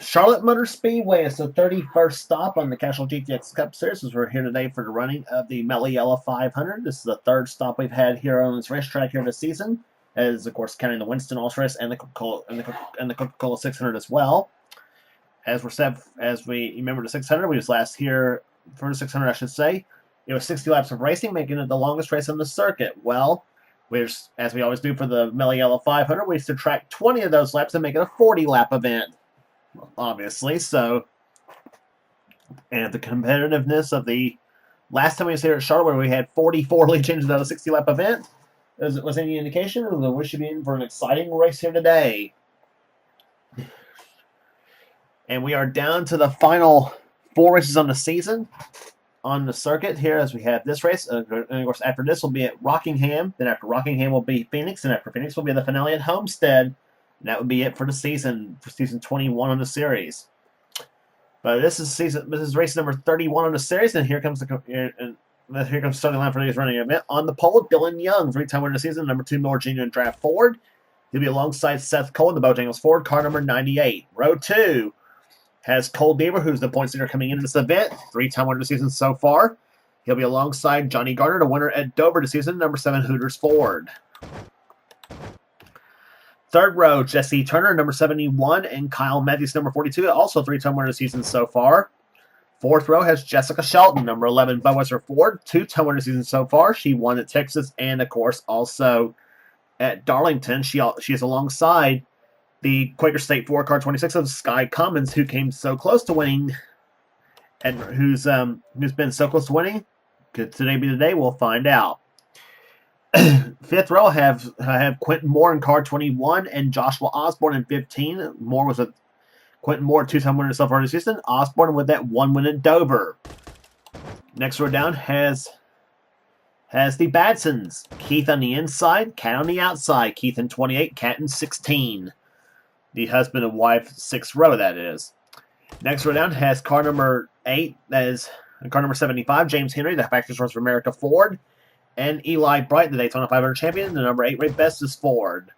Charlotte Motor Speedway is the 31st stop on the Castrol GTX Cup Series, as we're here today for the running of the Mello Yello 500. This is the third stop we've had here on this racetrack here this season, as of course counting the Winston All Race and the Coca-Cola 600 as well. As we remember the 600, we was last here for the 600, I should say. It was 60 laps of racing, making it the longest race on the circuit. Well, as we always do for the Mello Yello 500, we subtract 20 of those laps and make it a 40-lap event. Obviously, so, and the competitiveness of the last time we was here at Charlotte, where we had 44 lead changes out of a 60-lap event, was any indication, we should be in for an exciting race here today. And we are down to the final 4 races on the season on the circuit here, as we have this race. And of course, after this will be at Rockingham. Then after Rockingham will be Phoenix, and after Phoenix will be the finale at Homestead. And that would be it for the season, for season 21 on the series. But this is race number 31 on the series, and here comes starting line for today's running event. On the pole, Dylan Young, 3-time winner of the season, number 2 Miller Jr. in draft Ford. He'll be alongside Seth Cole in the Bojangles Ford, car number 98. Row 2 has Cole Deaver, who's the points leader coming into this event, 3-time winner of the season so far. He'll be alongside Johnny Gardner, the winner at Dover this season, number 7 Hooters Ford. Third row, Jesse Turner, number 71, and Kyle Matthews, number 42, also 3-time winner of the season so far. Fourth row has Jessica Shelton, number 11, Budweiser Ford, 2-time winner of the season so far. She won at Texas and, of course, also at Darlington. She is alongside the Quaker State Ford car 26 of Sky Cummins, who came so close to winning, and who's been so close to winning. Could today be the day? We'll find out. Fifth row have Quentin Moore in car 21 and Joshua Osborne in 15. Moore was Quentin Moore, 2-time winner so far this season. Osborne with that 1 win at Dover. Next row down has the Badsons. Keith on the inside, Kat on the outside. Keith in 28, Kat in 16. The husband and wife 6th row, that is. Next row down has car number 8, that is car number 75, James Henry, the Factory Source of America Ford. And Eli Bright, the Daytona 500 champion. The number 8 rate best is Ford.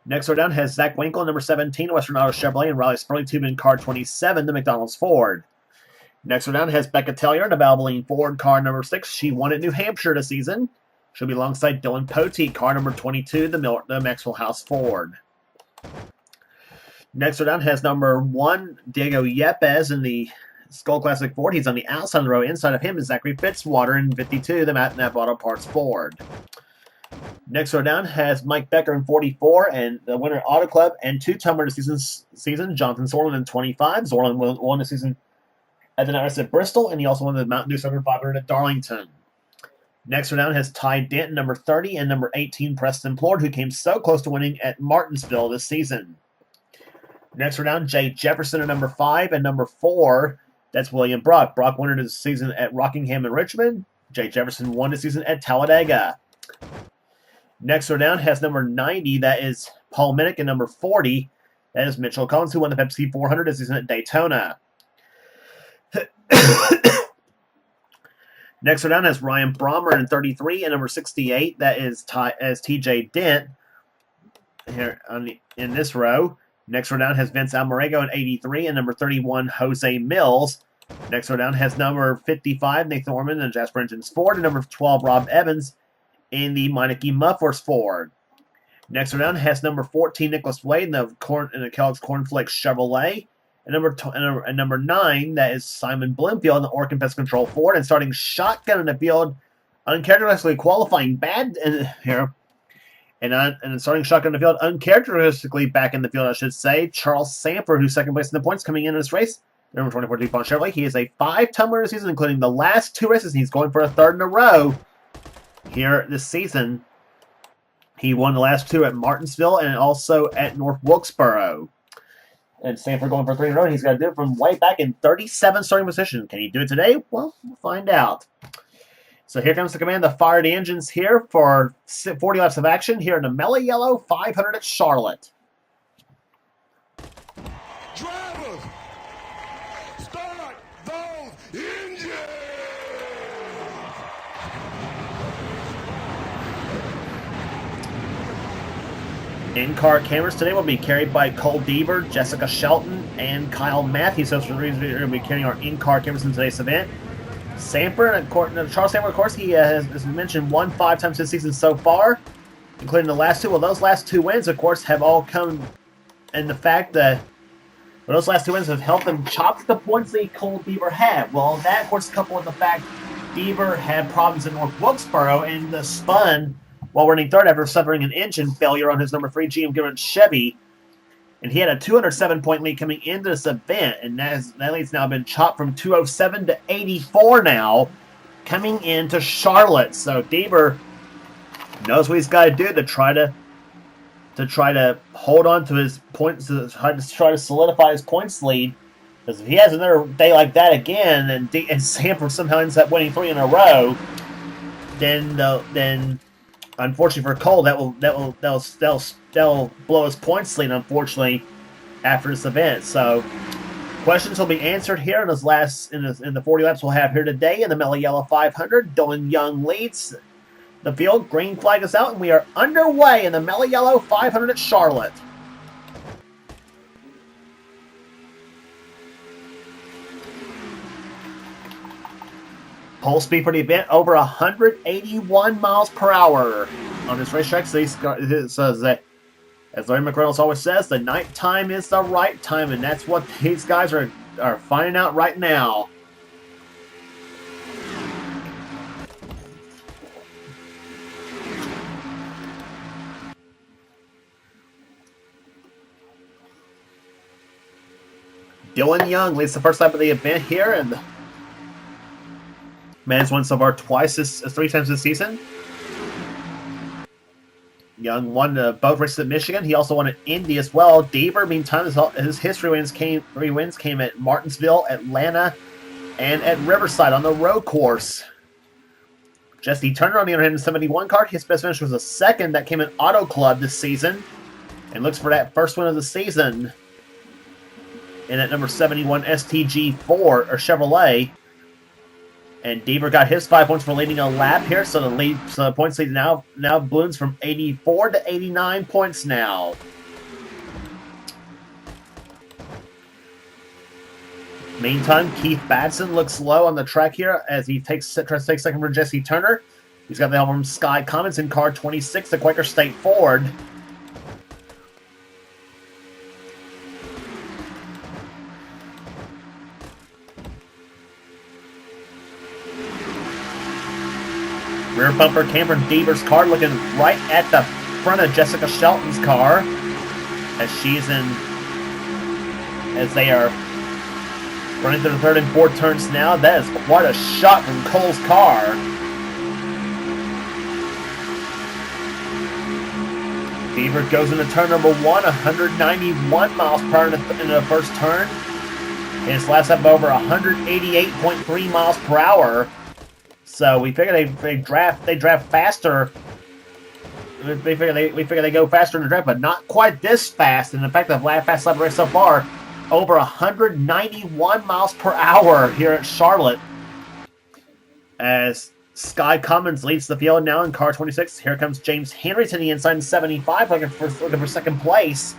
Next row down has Zach Winkle, number 17, Western Auto Chevrolet, and Riley Spurley in car 27, the McDonald's Ford. Next row down has Becca Tellier, the Valvoline Ford, car number 6. She won at New Hampshire this season. She'll be alongside Dylan Poteet, car number 22, the Maxwell House Ford. Next row down has number 1, Diego Yepes in the Skull Classic Ford. He's on the outside of the row. Inside of him is Zachary Fitzwater in 52, the Matt Knapp Auto Parts Ford. Next row down has Mike Becker in 44, and the winner Auto Club, and 2-time winner season, Jonathan Zorland in 25. Zorland won the season at the night race at Bristol, and he also won the Mountain Dew 500 at Darlington. Next row down has Ty Denton, number 30, and number 18, Preston Plord, who came so close to winning at Martinsville this season. Next row down, Jay Jefferson at number 5, and number 4, that's William Brock. Brock won this season at Rockingham and Richmond. Jay Jefferson won this season at Talladega. Next row down has number 90. That is Paul Minnick. And number 40, that is Mitchell Collins, who won the Pepsi 400 this season at Daytona. Next row down has Ryan Brommer in 33. And number 68, that is TJ Dent here in this row. Next row down has Vince Almarego in 83, and number 31, Jose Mills. Next row down has number 55, Nathan Orman in Jasper Engines Ford, and number 12, Rob Evans in the Meineke Mufflers Ford. Next row down has number 14, Nicholas Wade in the Kellogg's Cornflakes Chevrolet, and number 9, that is Simon Bloomfield in the Orkin Pest Control Ford, and starting shotgun in the field, uncharacteristically qualifying bad in here. And starting shotgun in the field, uncharacteristically back in the field, I should say, Charles Sanford, who's second place in the points coming in this race. Number 24, DuPont Chevrolet. He is a 5-time winner this season, including the last 2 races. He's going for a 3rd in a row here this season. He won the last 2 at Martinsville and also at North Wilkesboro. And Sanford going for 3 in a row. And he's got to do it from way back in 37 starting position. Can he do it today? Well, we'll find out. So here comes the command to fire the engines here for 40 laps of action here in the Mello Yello 500 at Charlotte. Drivers, start those engines! In-car cameras today will be carried by Cole Deaver, Jessica Shelton, and Kyle Matthews. So we're going to be carrying our in-car cameras in today's event. Samper, Charles Samper, of course, he has mentioned won 5 times this season so far, including the last 2. Well, those last 2 wins, of course, have all come in the fact that those last 2 wins have helped them chop the points lead Cole Deaver had. Well, that, of course, coupled with the fact Deaver had problems in North Wilkesboro and spun while running third after suffering an engine failure on his number 3 GM Garrett Chevy. And he had a 207-point lead coming into this event, and that lead's now been chopped from 207 to 84 now, coming into Charlotte. So Deaver knows what he's got to do to try to hold on to his points, to try to solidify his points lead. Because if he has another day like that again, and Sanford somehow ends up winning 3 in a row, then unfortunately for Cole, that'll blow his points lead, unfortunately, after this event. So questions will be answered here in the 40 laps we'll have here today in the Mello Yello 500. Dylan Young leads the field. Green flag is out, and we are underway in the Mello Yello 500 at Charlotte. Pole speed for the event over 181 miles per hour on this racetrack. So it says that, as Larry McReynolds always says, the night time is the right time, and that's what these guys are finding out right now. Dylan Young leads the first lap of the event here, and man's won so far 3 times this season. Young won both races at Michigan. He also won at Indy as well. Deaver, meantime, his history wins came at Martinsville, Atlanta, and at Riverside on the road course. Jesse Turner, on the other hand, in 71 car, his best finish was a second. That came at Auto Club this season, and looks for that first win of the season in that number 71 STG4 or Chevrolet. And Deaver got his 5 points for leading a lap here, so the points lead now balloons from 84 to 89 points now. Meantime, Keith Batson looks low on the track here as he tries to take second for Jesse Turner. He's got the help from Sky Commons in car 26, the Quaker State Ford. Rear bumper cam from Deaver's car, looking right at the front of Jessica Shelton's car as they are running through the third and fourth turns now. That is quite a shot from Cole's car. Deaver goes into turn number 1, 191 miles per hour in the first turn. His last up over 188.3 miles per hour. So we figure they draft faster. We figure they go faster in the draft, but not quite this fast. And in fact, the fast lap race so far, over 191 miles per hour here at Charlotte. As Sky Commons leads the field now in car 26. Here comes James Henry to the inside in 75, looking for second place.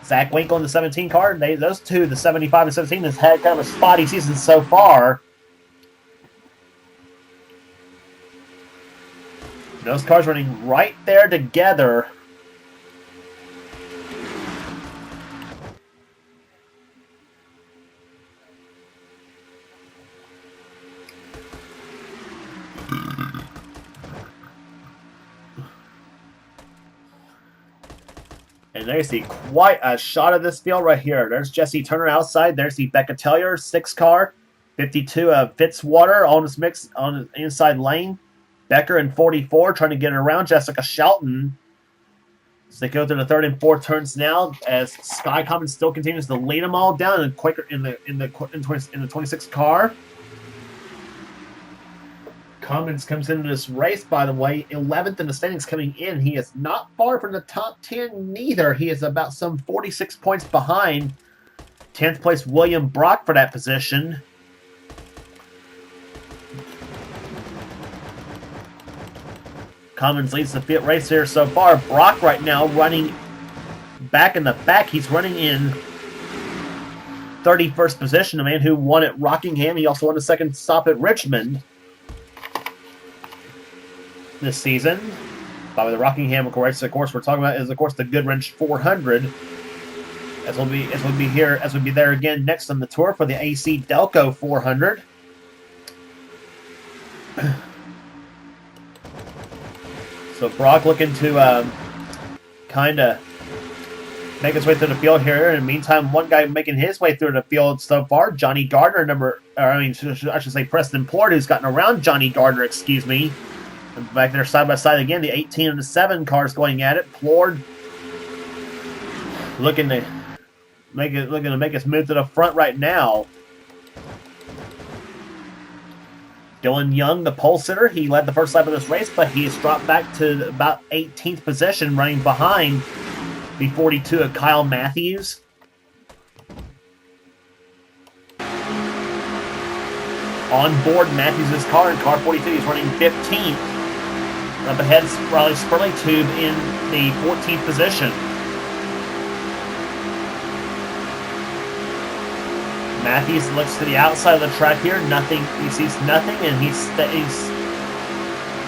Zach Winkle in the 17 car. Those two, the 75 and 17, has had kind of a spotty season so far. Those cars running right there together. And there you see quite a shot of this field right here. There's Jesse Turner outside. There's the Becca Tellier 6 car. 52 Fitzwater on his mix on the inside lane. Becker in 44 trying to get it around Jessica Shelton. So they go through the third and fourth turns now as Sky Commons still continues to lead them all down in the 26 car. Commons comes into this race, by the way, 11th in the standings coming in. He is not far from the top 10 neither. He is about some 46 points behind 10th place William Brock for that position. Commons leads the field race here so far. Brock right now running back in the back. He's running in 31st position. A man who won at Rockingham. He also won a second stop at Richmond this season. By the Rockingham, of course, we're talking about is of course the Goodwrench 400. As we'll be there again next on the tour for the AC Delco 400. So Brock looking to kind of make his way through the field here. In the meantime, one guy making his way through the field so far, Johnny Gardner, I should say Preston Plord, who's gotten around Johnny Gardner, excuse me. And back there side by side again, the 18 and the 7 cars going at it. Plord looking to make his move to the front right now. Dylan Young, the pole sitter, he led the first lap of this race, but he has dropped back to about 18th position, running behind the 42 of Kyle Matthews. On board Matthews' car in car 42, he's running 15th. Up ahead, Riley Spurley-Tube in the 14th position. Matthews looks to the outside of the track here. Nothing. He sees nothing, and he's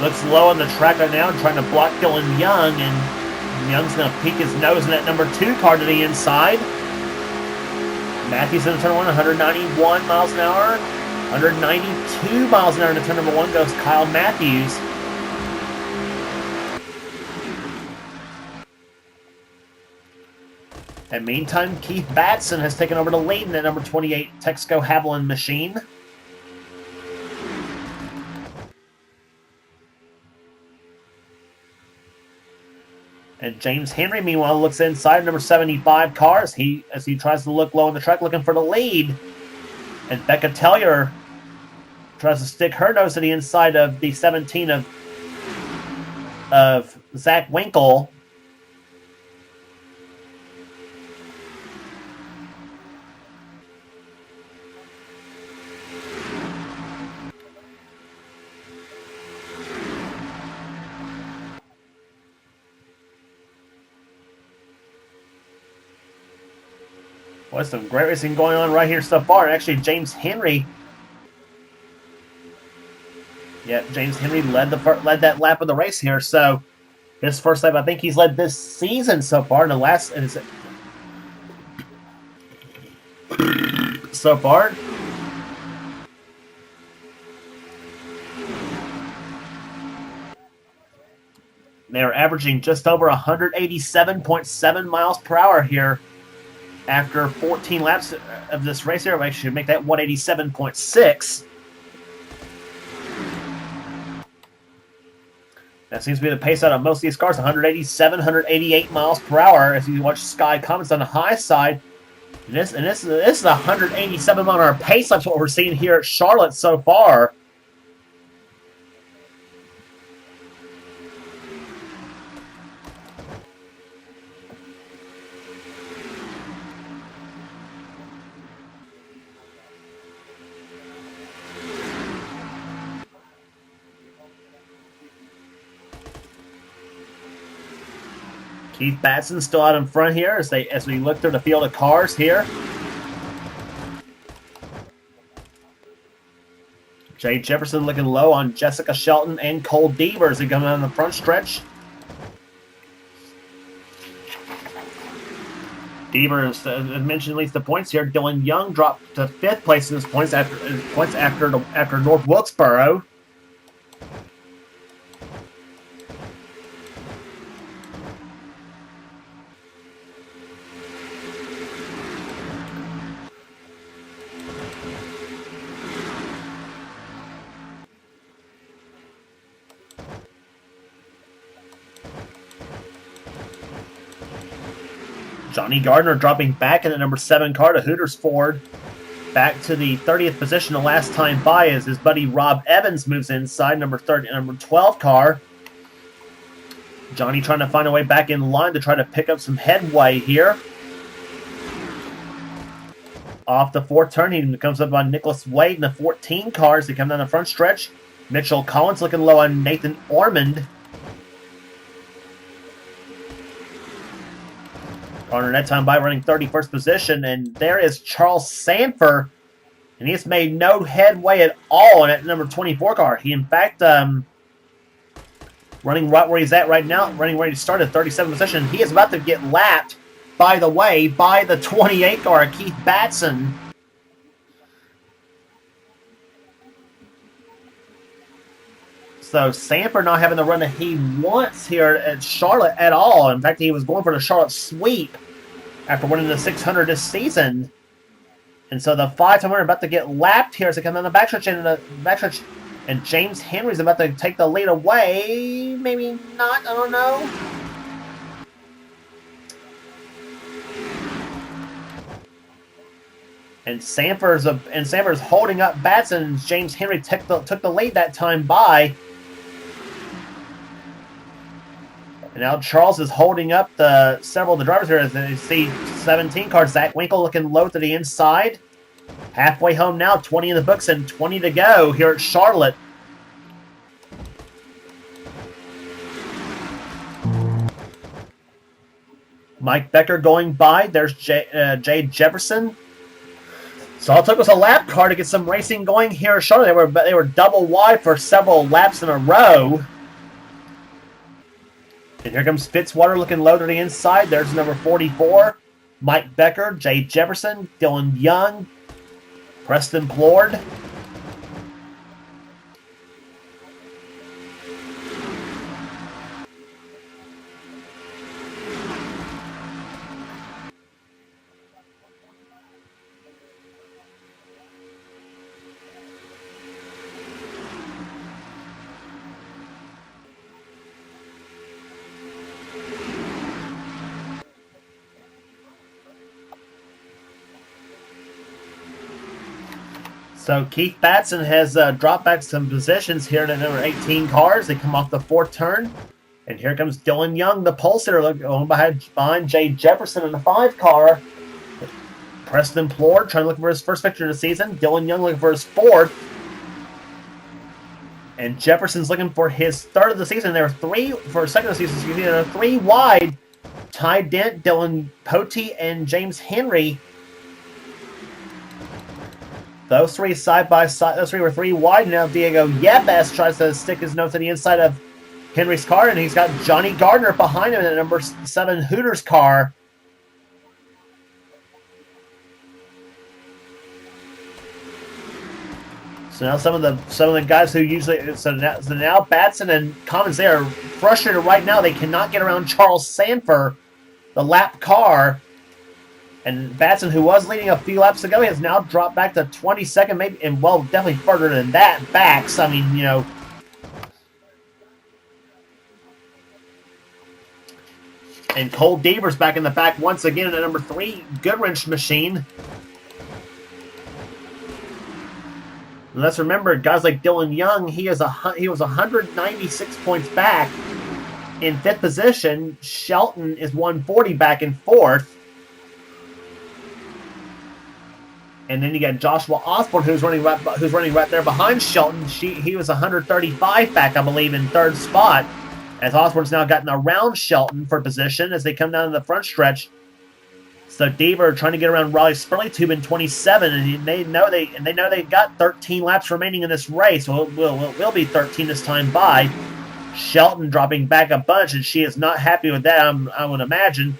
looks low on the track right now, trying to block Dylan Young. And Young's going to peek his nose in that number 2 car to the inside. Matthews in turn 1, 191 miles an hour. 192 miles an hour into turn number 1 goes Kyle Matthews. And meantime, Keith Batson has taken over the lead in the number 28 Texaco Haviland machine. And James Henry, meanwhile, looks inside number 75 car as he tries to look low on the track, looking for the lead. And Becca Tellier tries to stick her nose to the inside of the 17 of Zach Winkle. Well, some great racing going on right here so far. Actually, James Henry. Yeah, James Henry led that lap of the race here. So his first lap, I think he's led this season so far. So far. They're averaging just over 187.7 miles per hour here. After 14 laps of this race here, I should make that 187.6. That seems to be the pace out of most of these cars, 187, 188 miles per hour. As you watch Sky Comments on the high side, and this is a 187 mile an hour pace. That's what we're seeing here at Charlotte so far. Keith Batson still out in front here as we look through the field of cars here. Jay Jefferson looking low on Jessica Shelton and Cole Deaver as they come down the front stretch. Deaver, as mentioned, leads the points here. Dylan Young dropped to 5th place in his points after North Wilkesboro. Johnny Gardner dropping back in the number 7 car to Hooters Ford. Back to the 30th position the last time by as his buddy Rob Evans moves inside number 12 car. Johnny trying to find a way back in line to try to pick up some headway here. Off the 4th turn, he comes up on Nicholas Wade in the 14 cars. They come down the front stretch. Mitchell Collins looking low on Nathan Ormond Garner that time by running 31st position, and there is Charles Sanford, and he has made no headway at all in that number 24 car. He, in fact, running right where he's at right now, running where he started, 37th position. He is about to get lapped, by the way, by the 28 car, Keith Batson. So Sanford not having the run that he wants here at Charlotte at all. In fact, he was going for the Charlotte sweep after winning the 600 this season. And so the 5-time winner about to get lapped here as they come down the backstretch, and James Henry's about to take the lead away. Maybe not, I don't know. And Sanford's holding up Batson. James Henry took the lead that time by. And now Charles is holding up several of the drivers here. As you see 17 car, Zach Winkle looking low to the inside. Halfway home now, 20 in the books and 20 to go here at Charlotte. Mike Becker going by. There's Jay Jefferson. So all it took was a lap car to get some racing going here at Charlotte. They were double wide for several laps in a row. And here comes Fitzwater looking low to the inside. There's number 44, Mike Becker, Jay Jefferson, Dylan Young, Preston Plord. So Keith Batson has dropped back some positions here in the number 18 cars. They come off the fourth turn. And here comes Dylan Young, the pole sitter, going behind Jay Jefferson in the 5 car. Preston Plord trying to look for his first victory of the season. Dylan Young looking for his 4th. And Jefferson's looking for his 3rd of the season. There were 3 for a second of the season. There are 3 wide. Ty Dent, Dylan Potey, and James Henry. Those 3 side by side. Those 3 were 3 wide. Now Diego Yepes tries to stick his nose to the inside of Henry's car, and he's got Johnny Gardner behind him in the number 7 Hooters car. So now some of the guys who usually so now Batson and Commons, they are frustrated right now. They cannot get around Charles Sanford, the lap car. And Batson, who was leading a few laps ago, has now dropped back to 22nd, maybe, and well, definitely further than that back. So, I mean, you know. And Cole Deaver's back in the back once again in the number 3 Goodwrench machine. And let's remember, guys like Dylan Young, he was 196 points back in 5th position. Shelton is 140 back in 4th. And then you got Joshua Osborne, who's running right there behind Shelton. He was 135 back, I believe, in 3rd spot. As Osborne's now gotten around Shelton for position as they come down to the front stretch. So Deaver trying to get around Raleigh Spurley-Tube in 27, and they know they've got 13 laps remaining in this race. So it will be 13 this time by. Shelton dropping back a bunch, and she is not happy with that, I would imagine.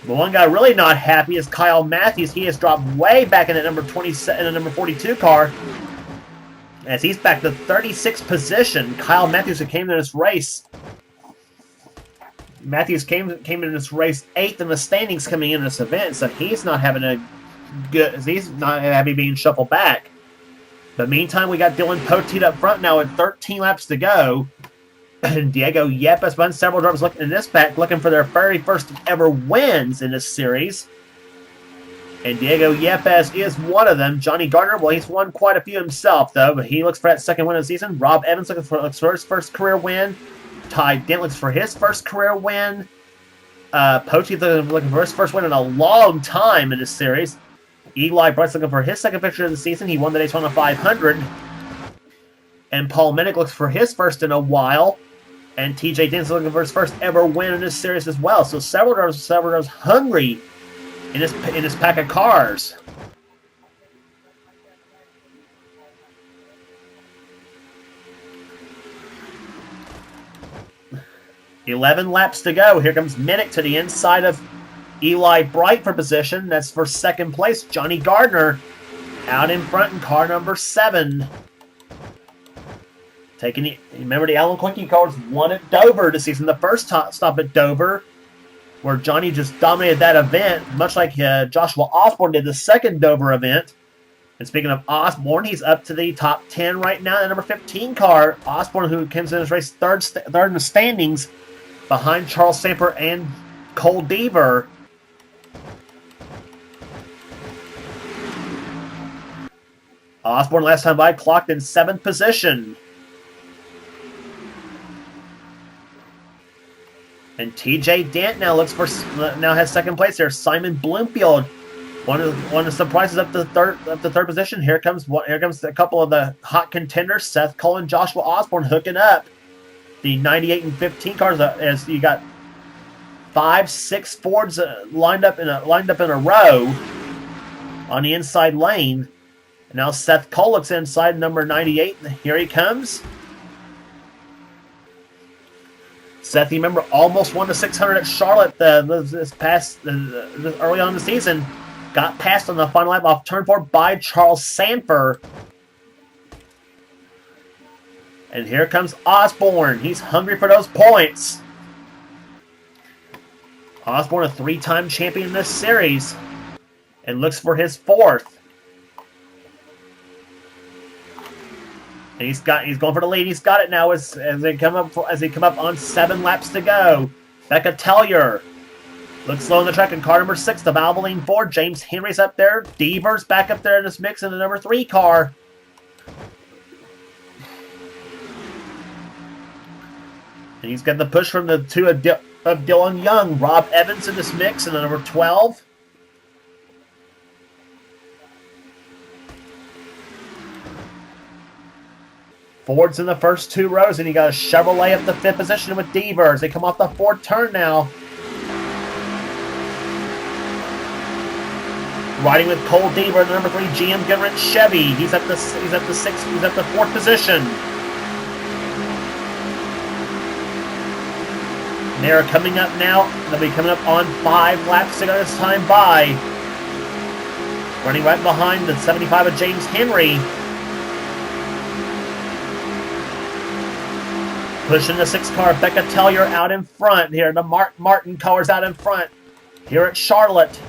The one guy really not happy is Kyle Matthews. He has dropped way back in the number 27, in the number 42 car, as he's back to 36th position. Kyle Matthews, who came to this race, came into this race 8th in the standings coming into this event, so he's not having he's not happy being shuffled back. But meantime, we got Dylan Poteet up front now with 13 laps to go. And Diego Yepes behind several drivers looking in this pack, looking for their very first ever wins in this series. And Diego Yepes is one of them. Johnny Gardner, well, he's won quite a few himself, though, but he looks for that second win of the season. Rob Evans looks for his first career win. Ty Dent looks for his first career win. Poteet looking for his first win in a long time in this series. Eli Bright's looking for his second victory of the season. He won the Daytona 500. And Paul Minnick looks for his first in a while. And TJ Dent's looking for his first ever win in this series as well. So several drivers hungry in this pack of cars. "11 laps to go." Here comes Minnick to the inside of Eli Bright for position. That's for second place. Johnny Gardner out in front in car number 7. Remember the Alan Quinky cars won at Dover this season. The first stop at Dover, where Johnny just dominated that event, much like Joshua Osborne did the second Dover event. And speaking of Osborne, he's up to the top 10 right now. The number 15 car, Osborne, who comes in this race third in the standings, behind Charles Samper and Cole Deaver. Osborne last time by clocked in 7th position. And TJ Dent now has second place here. Simon Bloomfield, one of the surprises up to third position. Here comes a couple of the hot contenders. Seth Cole and Joshua Osborne hooking up. The 98 and 15 cars, as you got 5-6 Fords lined up in a row on the inside lane. And now Seth Cole looks inside number 98. Here he comes. Seth, you remember, almost won the 600 at Charlotte early on in the season. Got passed on the final lap off turn 4 by Charles Sanford. And here comes Osborne. He's hungry for those points. Osborne, a 3-time champion in this series, and looks for his 4th. And he's going for the lead. He's got it now as they come up on 7 laps to go. Becca Tellier looks slow on the track in car number 6, the Valvoline Ford. James Henry's up there. Deaver's back up there in this mix in the number 3 car. And he's got the push from the 2 of Dylan Young. Rob Evans in this mix in the number 12. Ford's in the first 2 rows, and you got a Chevrolet up the 5th position with Deaver as they come off the 4th turn now. Riding with Cole Deaver in the number 3 GM Goodrich Chevy. He's at the 4th position. They're coming up now. They'll be coming up on 5 laps to go this time by. Running right behind the 75 of James Henry. Pushing the 6 car, Becca Tellier out in front here. The Martin cars out in front here at Charlotte.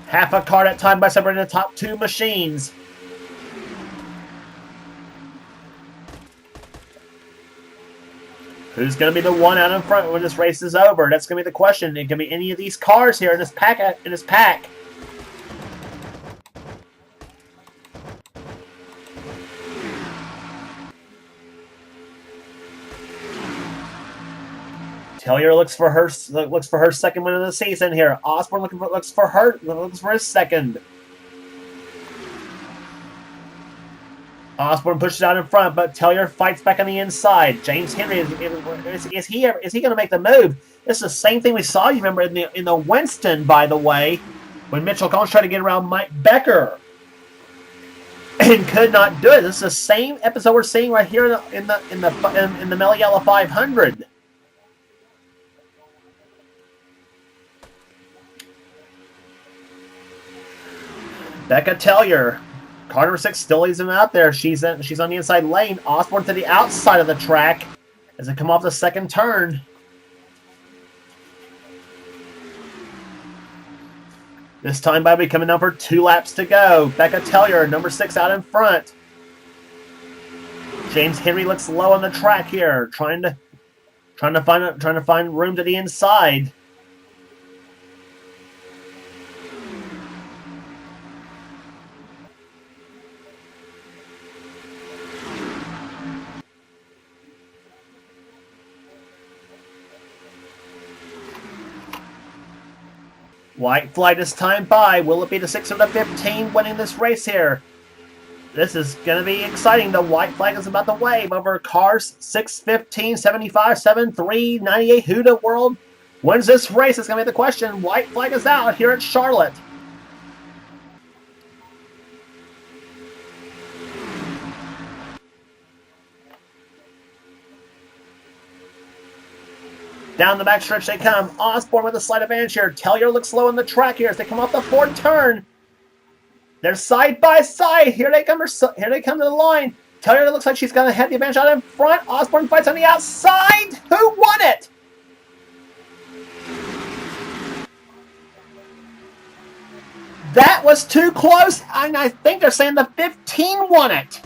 Half a car at time by separating the top 2 machines. Who's going to be the one out in front when this race is over? That's going to be the question. It can be any of these cars here in this pack. Tellier looks for her second win of the season here. Osborne looks for his second. Osborne pushes out in front, but Tellier fights back on the inside. James Henry is he going to make the move? This is the same thing we saw. You remember in the Winston, by the way, when Mitchell Collins tried to get around Mike Becker and could not do it. This is the same episode we're seeing right here in the Mello Yello 500. Becca Tellier, car number 6, still leaves him out there. She's on the inside lane. Osborne to the outside of the track as they come off the 2nd turn. This time by coming down for 2 laps to go. Becca Tellier, number 6, out in front. James Henry looks low on the track here, trying to find room to the inside. White flag this time by. Will it be the 6 or the 15 winning this race here? This is going to be exciting. The white flag is about to wave over cars 615, 75, 73, 98. Who the world wins this race? It's going to be the question. White flag is out here at Charlotte. Down the backstretch they come. Osborne with a slight advantage here. Tellier looks low on the track here as they come off the Ford turn. They're side by side. Here they come. Here they come to the line. Tellier looks like she's going to have the advantage out in front. Osborne fights on the outside. Who won it? That was too close, and I think they're saying the 15 won it.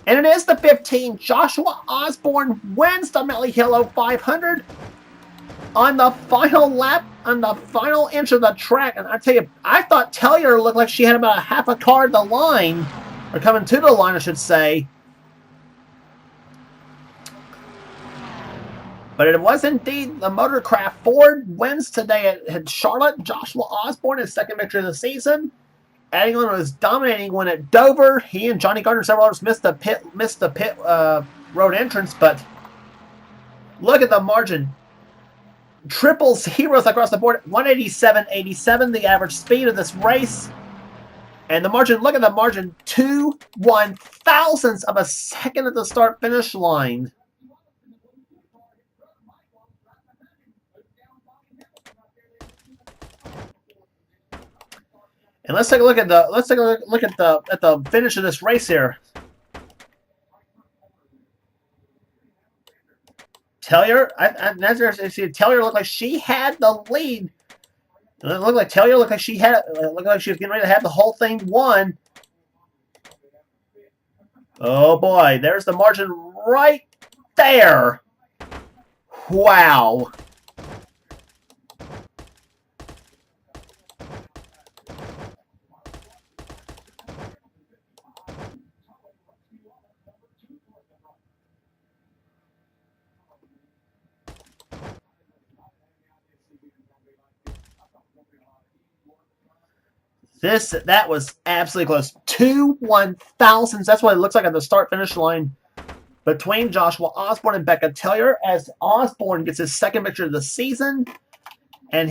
And it is the 15. Joshua Osborne wins the Mello Yello 500 on the final lap, on the final inch of the track. And I tell you, I thought Tellier looked like she had about a half a car to the line, or coming to the line, I should say. But it was indeed the Motorcraft. Ford wins today at Charlotte. Joshua Osborne, his second victory of the season. England was dominating when at Dover. He and Johnny Gardner and several others missed the pit road entrance. But look at the margin. Triple zeros across the board. 187.87, the average speed of this race. And the margin, look at the margin. 2 1/1000ths of a second at the start-finish line. And let's take a look at the finish of this race here. Tellier, Tellier looked like she had the lead. It looked like Tellier looked like she was getting ready to have the whole thing won. Oh boy, there's the margin right there. Wow. That was absolutely close. 2 1/1000ths. That's what it looks like at the start-finish line between Joshua Osborne and Becca Tellier, as Osborne gets his second victory of the season. And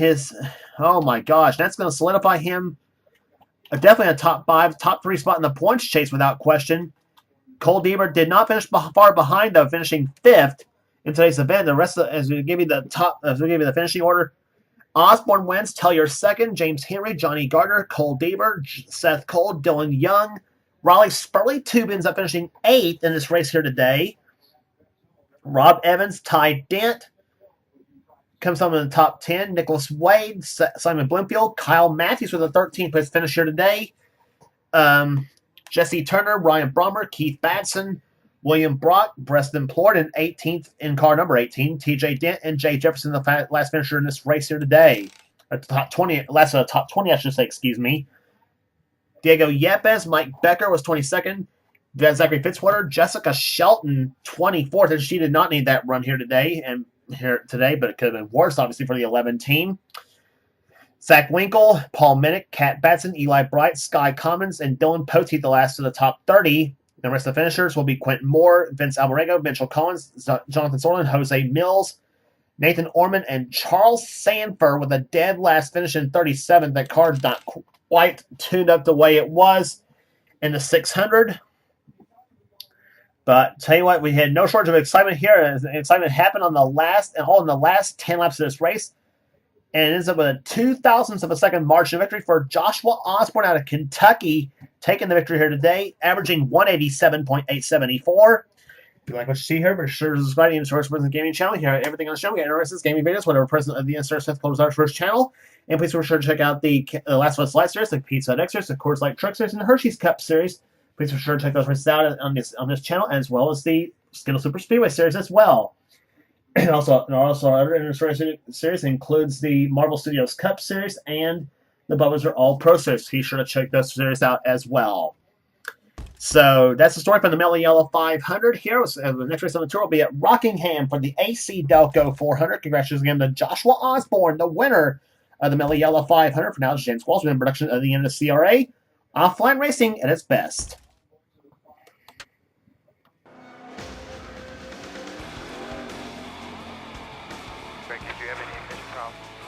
oh my gosh, that's going to solidify him definitely a top 5, top 3 spot in the points chase without question. Cole Deaver did not finish far behind, though, finishing 5th in today's event. The rest of as we give you the finishing order. Osborne wins, Tellier second, James Henry, Johnny Gardner, Cole Deaver, Seth Cole, Dylan Young, Raleigh Spurley Tube ends up finishing 8th in this race here today. Rob Evans, Ty Dent comes home in the top 10. Nicholas Wade, Simon Bloomfield, Kyle Matthews with a 13th place finish here today. Jesse Turner, Ryan Brommer, Keith Batson, William Brock, Preston Plord in 18th in car number 18. TJ Dent and Jay Jefferson, the last finisher in this race here today. Top 20, last top 20, I should say, excuse me. Diego Yepes, Mike Becker was 22nd. Zachary Fitzwater, Jessica Shelton, 24th. And she did not need that run here today, but it could have been worse, obviously, for the 11 team. Zach Winkle, Paul Minnick, Kat Batson, Eli Bright, Sky Commons, and Dylan Poteet, the last of the top 30. The rest of the finishers will be Quentin Moore, Vince Alvarego, Mitchell Collins, Jonathan Sorlin, Jose Mills, Nathan Orman, and Charles Sanford with a dead last finish in 37th. That card's not quite tuned up the way it was in the 600. But tell you what, we had no shortage of excitement here. As excitement happened in the last 10 laps of this race. And it ends up with a 2/1000ths of a second margin of victory for Joshua Osborne out of Kentucky, taking the victory here today, averaging 187.874. If you like what you see here, be sure to subscribe to the Source Present Gaming channel. Here, everything on the show. We get interesting gaming videos, whatever present of the Seth Close Our First channel. And please be sure to check out the Last of Us Light series, the Pizza Hut X series, the Coors Light Truck series, and the Hershey's Cup series. Please be sure to check those races out on this channel, as well as the Skittle Super Speedway series as well. And also our other NNSCRA series includes the Marvel Studios Cup series and the Bubba's Are All Pro series. Be sure to check those series out as well. So that's the story from the Mello Yello 500 here. The next race on the tour will be at Rockingham for the AC Delco 400. Congratulations again to Joshua Osborne, the winner of the Mello Yello 500. For now, it's James Walsh in production of the NNSCRA. Offline racing at its best. Greg, did you have any ignition problems?